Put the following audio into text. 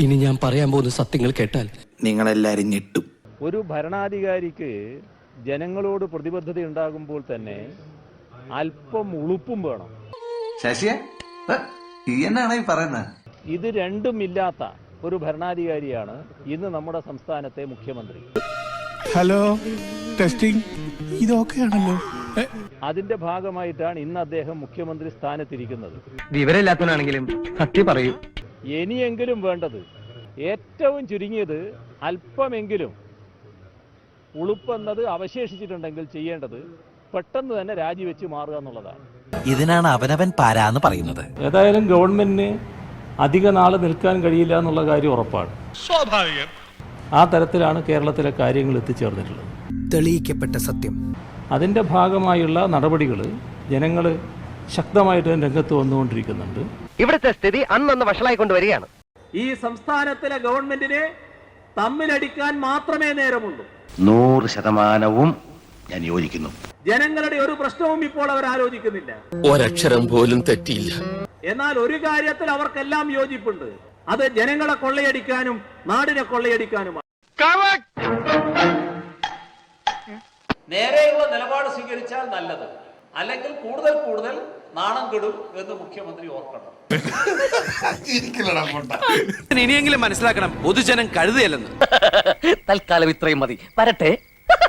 ഇനി ഞാൻ പറയാൻ പോകുന്ന സത്യങ്ങൾ കേട്ടാൽ നിങ്ങളെല്ലാരും ഞെട്ടും. ഒരു ഭരണാധികാരിക്ക് ജനങ്ങളോട് പ്രതിബദ്ധത ഉണ്ടാകുമ്പോൾ തന്നെ അല്പം ഉളുപ്പും വേണം. ശശിയെ എന്നാണ് ഈ പറയുന്നത്? ഇത് രണ്ടുമില്ലാത്ത ഒരു ഭരണാധികാരിയാണ് ഇന്ന് നമ്മുടെ സംസ്ഥാനത്തെ മുഖ്യമന്ത്രി. Hello, testing. ഇതൊക്കെയാണല്ലോ. അതിന്റെ ഭാഗമായിട്ടാണ് ഇന്ന് അദ്ദേഹം മുഖ്യമന്ത്രി സ്ഥാനത്തിരിക്കുന്നത്. വിവരമില്ലാത്തവനാണെങ്കിലും സത്യം പറയൂ. ഇനിയെങ്കിലും വേണ്ടത് ഏറ്റവും ചുരുങ്ങിയത് അല്പമെങ്കിലും ഉളുപ്പെന്നത് അവശേഷിച്ചിട്ടുണ്ടെങ്കിൽ ചെയ്യേണ്ടത് പെട്ടെന്ന് തന്നെ രാജിവെച്ച് മാറുക എന്നുള്ളതാണ്. ഇതിനാണ് അവനവൻ പാരാന്ന് പറയുന്നത്. ഏതായാലും ഗവൺമെന്റിന് അധിക നാൾ നിൽക്കാൻ കഴിയില്ല എന്നുള്ള കാര്യം ഉറപ്പാണ്. സ്വാഭാവികം. ആ തരത്തിലാണ് കേരളത്തിലെ കാര്യങ്ങൾ എത്തിച്ചേർന്നിട്ടുള്ളത്. തെളിയിക്കപ്പെട്ട സത്യം. അതിൻ്റെ ഭാഗമായുള്ള നടപടികൾ ജനങ്ങൾ ശക്തമായിട്ട് രംഗത്ത് വന്നുകൊണ്ടിരിക്കുന്നുണ്ട്. ഇവിടുത്തെ സ്ഥിതി അന്നന്ന് വഷളായിക്കൊണ്ടുവരികയാണ്. ഈ സംസ്ഥാനത്തിലെ ഗവൺമെന്റിനെ തമ്മിലടിക്കാൻ മാത്രമേ നേരമുള്ളൂ. 100% ഞാൻ യോജിക്കുന്നു. ജനങ്ങളുടെ ഒരു പ്രശ്നവും ഇപ്പോൾ അവർ ആലോചിക്കുന്നില്ല. ഒരക്ഷരം പോലും തെറ്റിയില്ല. എന്നാൽ ഒരു കാര്യത്തിൽ അവർക്കെല്ലാം യോജിപ്പുണ്ട്. അത് ജനങ്ങളെ കൊള്ളയടിക്കാനും നാടിനെ കൊള്ളയടിക്കാനുമാണ്. നേരെയുള്ള നിലപാട് സ്വീകരിച്ചാൽ നല്ലത്, അല്ലെങ്കിൽ കൂടുതൽ കൂടുതൽ നാണം കെടും എന്ന് മുഖ്യമന്ത്രി ഓർക്കണം. ഇനിയെങ്കിലും മനസ്സിലാക്കണം, പൊതുജനം കഴുതയല്ലെന്ന്. തൽക്കാലം ഇത്രയും മതി. വരട്ടെ.